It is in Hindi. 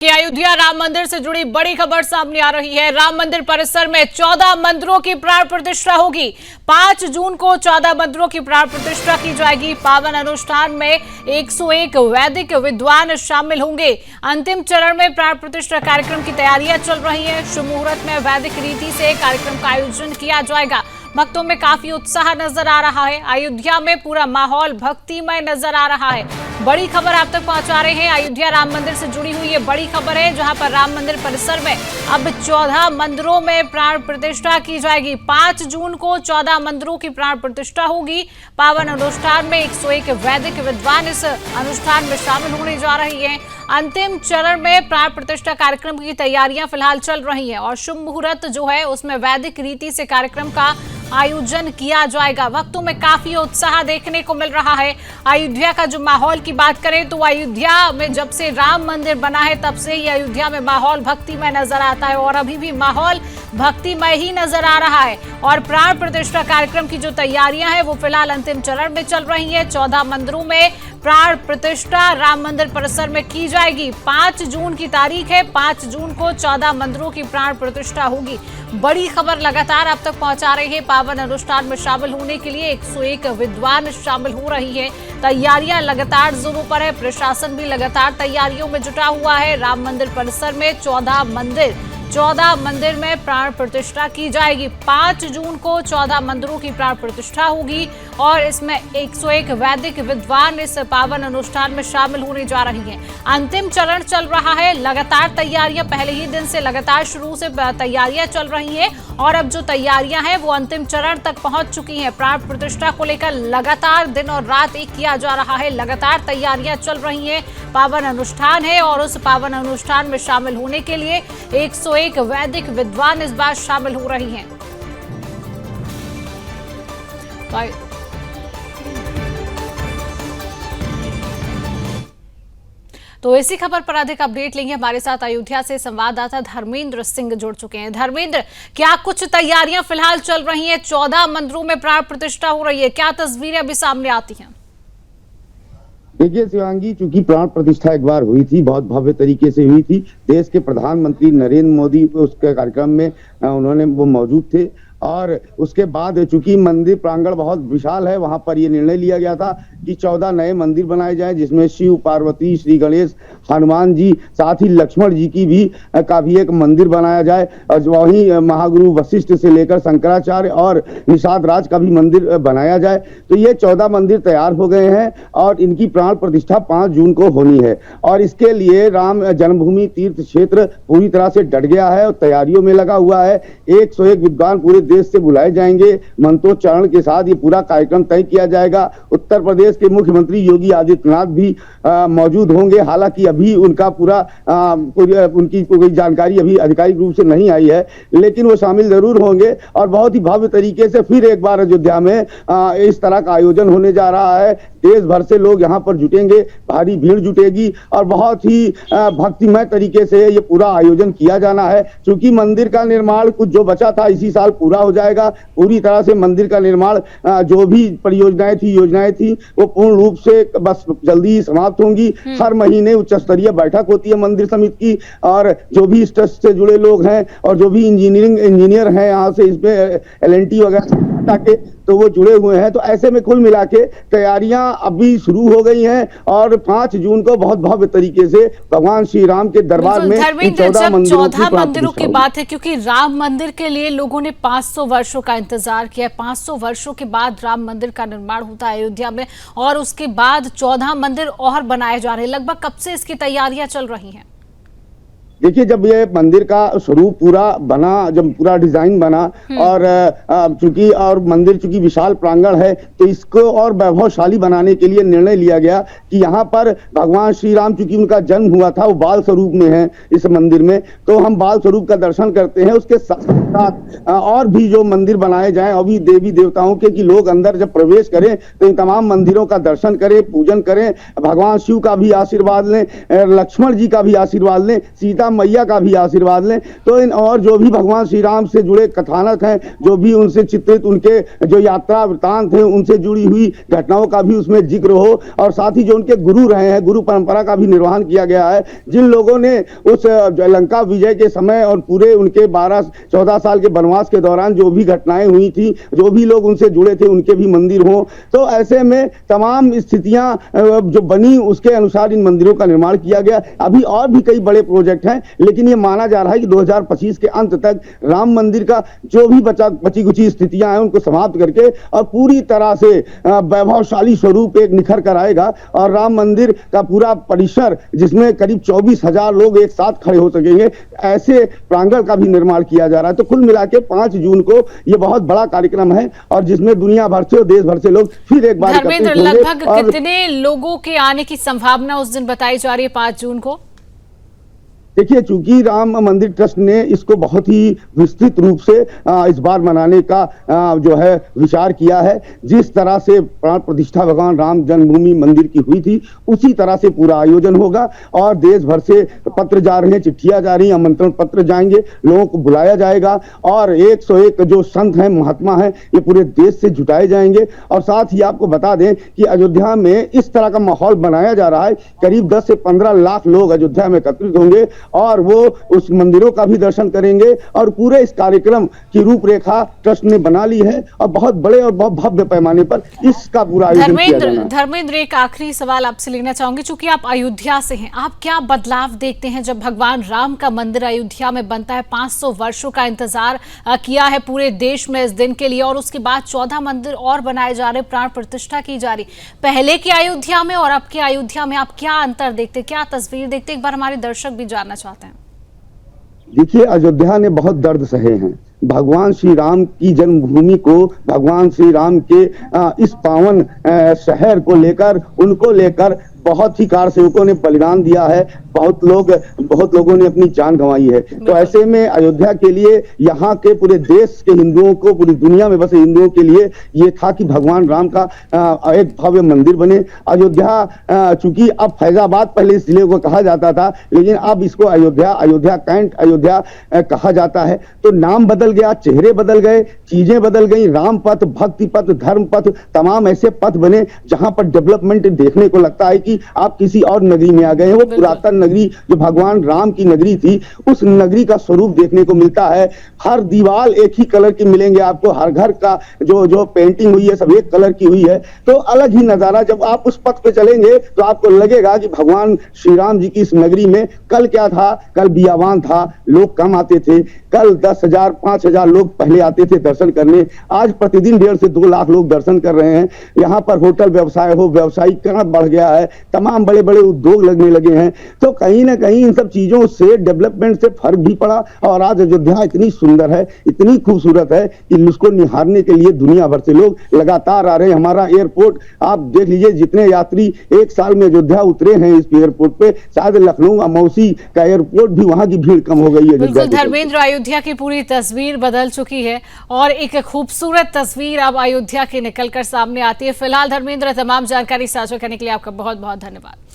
कि अयोध्या राम मंदिर से जुड़ी बड़ी खबर सामने आ रही है। राम मंदिर परिसर में 14 मंदिरों की प्राण प्रतिष्ठा होगी। 5 जून को 14 मंदिरों की प्राण प्रतिष्ठा की जाएगी। पावन अनुष्ठान में 101 वैदिक विद्वान शामिल होंगे। अंतिम चरण में प्राण प्रतिष्ठा कार्यक्रम की तैयारियां चल रही है। शुभ मुहूर्त में वैदिक रीति से कार्यक्रम का आयोजन किया जाएगा। भक्तों में काफी उत्साह नजर आ रहा है। अयोध्या में पूरा माहौल भक्तिमय नजर आ रहा है। बड़ी खबर आप तक पहुंचा रहे हैं। अयोध्या राम मंदिर से जुड़ी हुई ये बड़ी खबर है, जहां पर राम मंदिर परिसर में अब 14 मंदिरों में प्राण प्रतिष्ठा की जाएगी। 5 जून को 14 मंदिरों की प्राण प्रतिष्ठा होगी। पावन अनुष्ठान में 101 वैदिक विद्वान इस अनुष्ठान में शामिल होने जा रही हैं। अंतिम चरण में प्राण प्रतिष्ठा कार्यक्रम की तैयारियां फिलहाल चल रही हैं और शुभ मुहूर्त जो है उसमें वैदिक रीति से कार्यक्रम का आयोजन किया जाएगा। भक्तों में काफी उत्साह देखने को मिल रहा है। अयोध्या का जो माहौल की बात करें तो अयोध्या में जब से राम मंदिर बना है तब से ही अयोध्या में माहौल भक्तिमय नजर आता है और अभी भी माहौल भक्तिमय ही नजर आ रहा है। और प्राण प्रतिष्ठा कार्यक्रम की जो तैयारियां हैं वो फिलहाल अंतिम चरण में चल रही है। 14 मंदिरों में प्राण प्रतिष्ठा राम मंदिर परिसर में की जाएगी। 5 जून की तारीख है। 5 जून को 14 मंदिरों की प्राण प्रतिष्ठा होगी। बड़ी खबर लगातार आप तक पहुंचा रहे हैं। पावन अनुष्ठान में शामिल होने के लिए 101 विद्वान शामिल हो रही है। तैयारियां लगातार जोरों पर है। प्रशासन भी लगातार तैयारियों में जुटा हुआ है। राम मंदिर परिसर में 14 मंदिर में प्राण प्रतिष्ठा की जाएगी। 5 जून को 14 मंदिरों की प्राण प्रतिष्ठा होगी और इसमें 101 वैदिक विद्वान इस पावन अनुष्ठान में शामिल होने जा रही हैं। अंतिम चरण चल रहा है। लगातार तैयारियां पहले ही दिन से लगातार शुरू से तैयारियां चल रही हैं और अब जो तैयारियां हैं वो अंतिम चरण तक पहुंच चुकी हैं। प्राण प्रतिष्ठा को लेकर लगातार दिन और रात एक किया जा रहा है। लगातार तैयारियां चल रही हैं। पावन अनुष्ठान है और उस पावन अनुष्ठान में शामिल होने के लिए 101 वैदिक विद्वान इस बार शामिल हो रही हैं। तो इसी खबर पर अधिक अपडेट लेंगे। हमारे साथ अयोध्या से संवाददाता धर्मेंद्र सिंह जुड़ चुके हैं। धर्मेंद्र, क्या कुछ तैयारियां फिलहाल चल रही हैं? 14 मंदिरों में प्राण प्रतिष्ठा हो रही है, क्या तस्वीरें अभी सामने आती हैं? देखिए शिवांगी, चूंकि प्राण प्रतिष्ठा एक बार हुई थी, बहुत भव्य तरीके से हुई थी। देश के प्रधानमंत्री नरेंद्र मोदी उसके कार्यक्रम में उन्होंने वो मौजूद थे और उसके बाद चूंकि मंदिर प्रांगण बहुत विशाल है, वहां पर ये निर्णय लिया गया था कि 14 नए मंदिर बनाए जाएं, जिसमें शिव, पार्वती, श्री गणेश, हनुमान जी, साथ ही लक्ष्मण जी की भी एक मंदिर बनाया जाए और वहीं महागुरु वशिष्ठ से लेकर शंकराचार्य और निषाद राज का भी मंदिर बनाया जाए। तो ये 14 मंदिर तैयार हो गए हैं और इनकी प्राण प्रतिष्ठा 5 जून को होनी है और इसके लिए राम जन्मभूमि तीर्थ क्षेत्र पूरी तरह से डट गया है और तैयारियों में लगा हुआ है। 101 विद्वान पूरे देश से बुलाए जाएंगे। मंत्रोच्चारण के साथ ये पूरा कार्यक्रम तय किया जाएगा। उत्तर प्रदेश के मुख्यमंत्री योगी आदित्यनाथ भी मौजूद होंगे। हालांकि अभी उनका उनकी कोई जानकारी अभी आधिकारिक रूप से नहीं आई है, लेकिन वो शामिल जरूर होंगे और बहुत ही भव्य तरीके से फिर एक बार अयोध्या में इस तरह का आयोजन होने जा रहा है। देश भर से लोग यहाँ पर जुटेंगे, भारी भीड़ जुटेगी और बहुत ही भक्तिमय तरीके से ये पूरा आयोजन किया जाना है। चूंकि मंदिर का निर्माण कुछ जो बचा था इसी साल पूरा हो जाएगा। पूरी तरह से मंदिर का निर्माण जो भी परियोजनाएं थी, योजनाएं थी, वो पूर्ण रूप से बस जल्दी ही समाप्त होंगी। हर महीने उच्च स्तरीय बैठक होती है मंदिर समिति की और जो भी इस ट्रस्ट से जुड़े लोग हैं और जो भी इंजीनियर हैं यहाँ से इसमें LNT वगैरह के, तो वो जुड़े हुए हैं। तो ऐसे में कुल मिला के तैयारियां अभी शुरू हो गई हैं और 5 जून को बहुत भव्य तरीके से भगवान श्री राम के दरबार में 14 मंदिरों की बात है, क्योंकि राम मंदिर के लिए लोगों ने 500 वर्षों का इंतजार किया। 500 वर्षों के बाद राम मंदिर का निर्माण होता है अयोध्या में और उसके बाद 14 मंदिर और बनाए जा रहे हैं। लगभग कब से इसकी तैयारियां चल रही हैं? देखिए, जब ये मंदिर का स्वरूप पूरा बना, जब पूरा डिजाइन बना और चूंकि और मंदिर चूंकि विशाल प्रांगण है तो इसको और वैभवशाली बनाने के लिए निर्णय लिया गया कि यहाँ पर भगवान श्री राम चूंकि उनका जन्म हुआ था वो बाल स्वरूप में है इस मंदिर में, तो हम बाल स्वरूप का दर्शन करते हैं। उसके साथ और भी जो मंदिर बनाए जाएं और भी देवी देवताओं के, कि लोग अंदर जब प्रवेश करें तो इन तमाम मंदिरों का दर्शन करें, पूजन करें, भगवान शिव का भी आशीर्वाद लें, लक्ष्मण जी का भी आशीर्वाद लें, सीता मैया का भी आशीर्वाद लें। तो इन और जो भी भगवान श्री राम से जुड़े कथानक हैं, जो भी उनसे चित्रित उनके जो यात्रा वृतांत हैं, उनसे जुड़ी हुई घटनाओं का भी उसमें जिक्र हो, और साथ ही जो उनके गुरु रहे हैं, गुरु परंपरा का भी निर्वहन किया गया है। जिन लोगों ने उस लंका विजय के समय और पूरे उनके 12-14 साल के वनवास के दौरान जो भी घटनाएं हुई थी, जो भी लोग उनसे जुड़े थे, उनके भी मंदिर हों। तो ऐसे में तमाम स्थितियां जो बनी उसके अनुसार इन मंदिरों का निर्माण किया गया। अभी और भी कई बड़े प्रोजेक्ट हैं, लेकिन ये माना जा रहा है कि 2025 के अंत तक राम मंदिर का जो भी बची कुची स्थितियां हैं उनको समाप्त करके और पूरी तरह से वैभवशाली स्वरूप एक निखर कर आएगा, और राम मंदिर का पूरा परिसर जिसमें करीब 24,000 लोग एक साथ खड़े हो सकेंगे, ऐसे प्रांगण का भी निर्माण किया जा रहा है। तो कुल मिला के 5 जून को ये बहुत बड़ा कार्यक्रम है, और जिसमें दुनिया भर से और देश भर से लोग फिर एक बार धर्मेंद्र, लगभग कितने लोगों के आने की संभावना उस दिन बताई जा रही है 5 जून को? देखिए, चूंकि राम मंदिर ट्रस्ट ने इसको बहुत ही विस्तृत रूप से इस बार मनाने का जो है विचार किया है। जिस तरह से प्राण प्रतिष्ठा भगवान राम जन्मभूमि मंदिर की हुई थी, उसी तरह से पूरा आयोजन होगा, और देश भर से पत्र जा रहे हैं, चिट्ठियां जा रही हैं, आमंत्रण पत्र जाएंगे, लोगों को बुलाया जाएगा, और 101 जो संत हैं, महात्मा हैं, ये पूरे देश से जुटाए जाएंगे। और साथ ही आपको बता दें कि अयोध्या में इस तरह का माहौल बनाया जा रहा है, करीब 10 से 15 लाख लोग अयोध्या में एकत्रित होंगे, और वो उस मंदिरों का भी दर्शन करेंगे, और पूरे इस कार्यक्रम की रूपरेखा ट्रस्ट ने बना ली है, और बहुत बड़े और बहुत भव्य पैमाने पर इसका पूरा आयोजन किया जाना है। धर्मेंद्र, एक आखिरी सवाल आपसे लेना चाहूंगी, चूंकि आप अयोध्या से हैं, आप क्या बदलाव देखते हैं जब भगवान राम का मंदिर अयोध्या में बनता है? 500 वर्षों का इंतजार किया है पूरे देश में इस दिन के लिए, और उसके बाद 14 मंदिर और बनाए जा रहे, प्राण प्रतिष्ठा की जा रही। पहले की अयोध्या में और अब के अयोध्या में आप क्या अंतर देखते, क्या तस्वीर देखते, एक बार हमारे दर्शक भी जानना चाहते हैं। देखिए, अयोध्या ने बहुत दर्द सहे हैं। भगवान श्री राम की जन्मभूमि को, भगवान श्री राम के इस पावन शहर को लेकर, उनको लेकर बहुत ही कार सेवकों ने बलिदान दिया है, बहुत लोगों ने अपनी जान गंवाई है। तो ऐसे में अयोध्या के लिए, यहाँ के पूरे देश के हिंदुओं को, पूरी दुनिया में बसे हिंदुओं के लिए ये था कि भगवान राम का एक भव्य मंदिर बने। अयोध्या चूंकि अब फैजाबाद पहले इस जिले को कहा जाता था, लेकिन अब इसको अयोध्या कैंट अयोध्या कहा जाता है। तो नाम बदल गया, चेहरे बदल गए, चीजें बदल गई, राम पथ, भक्ति पथ, धर्म पथ, तमाम ऐसे पथ बने जहां पर डेवलपमेंट देखने को लगता है कि आप किसी और नगरी में आ गए हैं। वो पुरातन नगरी जो भगवान राम की नगरी थी, उस नगरी का स्वरूप देखने को मिलता है। हर दीवार एक ही कलर की मिलेंगे आपको, हर घर का जो पेंटिंग हुई है सब एक कलर की हुई है। तो अलग ही नजारा, जब आप उस पथ पे चलेंगे तो आपको लगेगा कि भगवान श्री राम जी की इस नगरी में कल क्या था, कल बियावान था, लोग कम आते थे। कल 10,000 5,000 लोग पहले आते थे दर्शन करने, आज प्रतिदिन 1.5 से 2 लाख लोग दर्शन कर रहे हैं। यहाँ पर होटल व्यवसाय हो, व्यवसायीकरण बढ़ गया है, तमाम बड़े बड़े उद्योग लगने लगे हैं। तो कहीं ना कहीं इन सब चीजों से, डेवलपमेंट से फर्क भी पड़ा, और आज अयोध्या इतनी सुंदर है, इतनी खूबसूरत है कि उसको निहारने के लिए दुनिया भर से लोग लगातार आ रहे हैं। हमारा एयरपोर्ट आप देख लीजिए, जितने यात्री एक साल में अयोध्या उतरे हैं इस एयरपोर्ट पे, शायद लखनऊ मौसी का एयरपोर्ट भी, वहां की भीड़ कम हो गई है। बिल्कुल धर्मेंद्र, अयोध्या की पूरी तस्वीर बदल चुकी है, और एक खूबसूरत तस्वीर अब अयोध्या की निकलकर सामने आती है। फिलहाल धर्मेंद्र, तमाम जानकारी साझा करने के लिए आपका बहुत बहुत धन्यवाद।